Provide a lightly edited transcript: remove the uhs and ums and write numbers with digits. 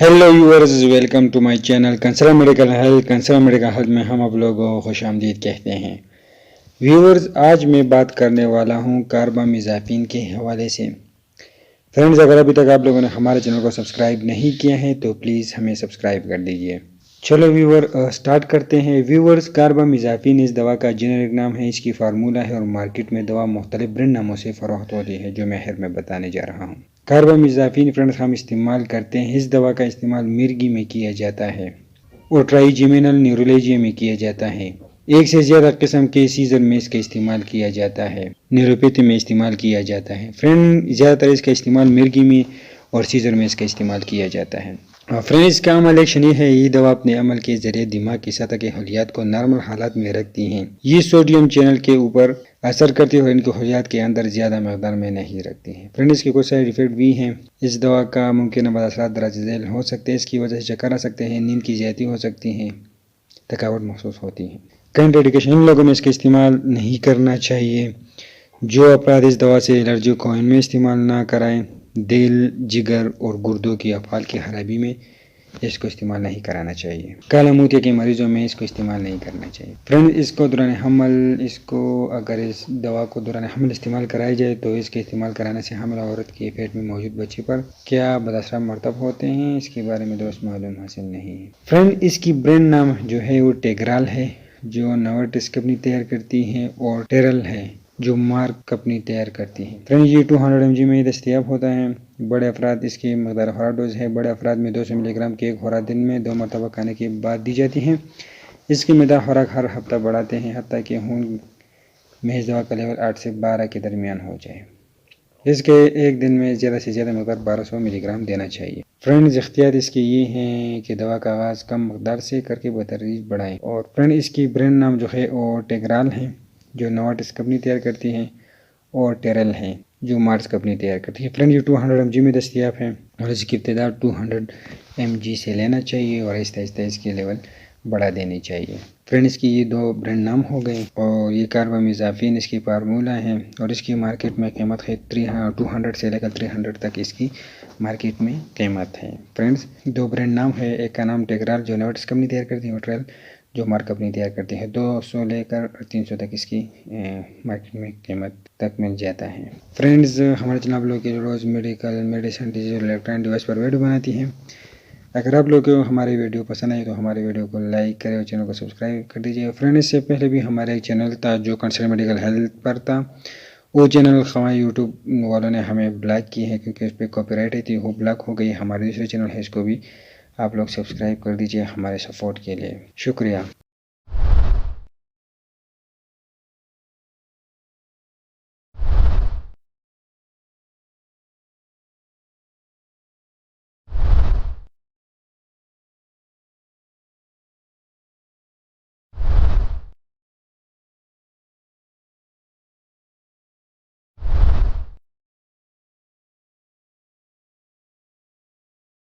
Hello viewers, welcome to my channel consult medical health. Consult medical health में हम आप लोगों को खुशामदीद कहते हैं। व्यूअर्स, आज मैं बात करने वाला हूं कार्बामेज़ापिन के हवाले से। फ्रेंड्स, अगर अभी तक आप लोगों ने हमारे चैनल को सब्सक्राइब नहीं किया है तो प्लीज़ हमें सब्सक्राइब कर दीजिए। चलो व्यूअर, स्टार्ट करते हैं। व्यूअर्स, कार्बामेज़ापिन इस दवा का जेनेरिक नाम है, इसकी फार्मूला है और मार्केट में दवा मुख्तलिफ ब्रांड नामों से फ़रोख्त होती है, जो मैं में बताने जा रहा हूँ। कार्बामेज़ापिन फ्रेंड्स हम इस्तेमाल करते हैं, इस दवा का इस्तेमाल मिर्गी में किया जाता है और ट्राइजेमिनल न्यूरोलॉजी में किया जाता है। एक से ज़्यादा किस्म के सीजर में इसका इस्तेमाल किया जाता है, न्यूरोपैथी में इस्तेमाल किया जाता है। फ्रेंड, ज़्यादातर इसका इस्तेमाल मिर्गी में और सीजर में इसका इस्तेमाल किया जाता है। फ्रेंड, इसका अमल एक्शन ये है, ये दवा अपने अमल के जरिए दिमाग की सतह के खलियात को नॉर्मल हालात में रखती हैं। ये सोडियम चैनल के ऊपर असर करती है और इनके खलियात के अंदर ज़्यादा मकदार में नहीं रखती हैं। फ्रेंड, इसके कुछ साइड इफेक्ट भी हैं। इस दवा का मुमकिन बदअसरात दराज झेल हो सकते हैं। इसकी वजह से चक्कर आ सकते हैं, नींद की ज़्यादती हो सकती है, थकावट महसूस होती है। कंट्राइंडिकेशन, इन लोगों में इसका इस्तेमाल नहीं करना चाहिए। जो अपराध इस दवा से एलर्जी को इनमें इस्तेमाल ना कराएं। दिल, जिगर और गुर्दों की अफाल की खराबी में इसको इस्तेमाल नहीं कराना चाहिए। काला मोतिया के मरीजों में इसको इस्तेमाल नहीं करना चाहिए। फ्रेंड, इसको दौरान हमल, अगर इस दवा को दौरान हमल इस्तेमाल कराई जाए तो इसके इस्तेमाल कराने से हमला औरत के पेट में मौजूद बच्चे पर क्या बदअसरात मरतब होते हैं, इसके बारे में दुरुस्त मालूम हासिल नहीं है। फ्रेंड, इसकी ब्रांड नाम जो है वो टेग्राल है, जो नोवार्टिस कंपनी तैयार करती है, और टेरल है, जो मार्क कंपनी तैयार करती है। फ्रेंड, ये 200 mg में दस्तियाब होता है। बड़े अफराद इसकी मकदार खुराक डोज है। बड़े अफराद में 200 मिलीग्राम की एक खुराक दिन में 2 मरतबा खाने के बाद दी जाती है। इसकी मकदार खुराक हर हफ्ता बढ़ाते हैं, हत्ता कि खून में इस दवा का लेवल 8 से 12 के दरमियान हो जाए। इसके एक दिन में ज़्यादा से ज़्यादा मकदार 1200 मिलीग्राम देना चाहिए। फ्रेंड्स, इख्तियार इसके ये हैं कि दवा का आगाज़ कम मकदार से करके बतदरीज बढ़ाएं। और फ्रेंड, इसकी ब्रांड नाम जो है वो टेग्राल है, जो नोवार्टिस कंपनी तैयार करती है, और टेरल है, जो मार्स कंपनी तैयार करती है। फ्रेंड, ये 200 mg में दस्तियाब है और इसकी इब्तिदा 200 mg से लेना चाहिए और आहिस्ता आहिस्ता इसकी लेवल बढ़ा देनी चाहिए। फ्रेंड, इसकी ये 2 ब्रांड नाम हो गए और ये कार्बामेज़ापिन इसकी फार्मूला है और इसकी मार्केट में कीमत है 200 से लेकर 300 तक इसकी मार्केट में कीमत है। फ्रेंड्स, 2 ब्रांड नाम है, एक का नाम टेग्राल जो नोवार्टिस कंपनी तैयार करती है, और टेरल जो मार्क कंपनी तैयार करती है। 200 लेकर 300 तक इसकी मार्केट में कीमत तक मिल जाता है। फ्रेंड्स, हमारे चैनल आप लोग के रोज़ medical, medicine, digital electronic device पर वीडियो बनाती हैं। अगर आप लोग को हमारी वीडियो पसंद आई तो हमारी वीडियो को लाइक करें और चैनल को सब्सक्राइब कर दीजिए। फ्रेंड, इससे पहले भी हमारा एक चैनल था जो कंसल्ट मेडिकल हेल्थ पर था, वो चैनल हमारे यूट्यूब वालों ने हमें ब्लॉक की है क्योंकि उस पर कॉपीराइट थी, वो ब्लॉक हो गई। हमारे दूसरे चैनल है, इसको भी आप लोग सब्सक्राइब कर दीजिए हमारे सपोर्ट के लिए। शुक्रिया।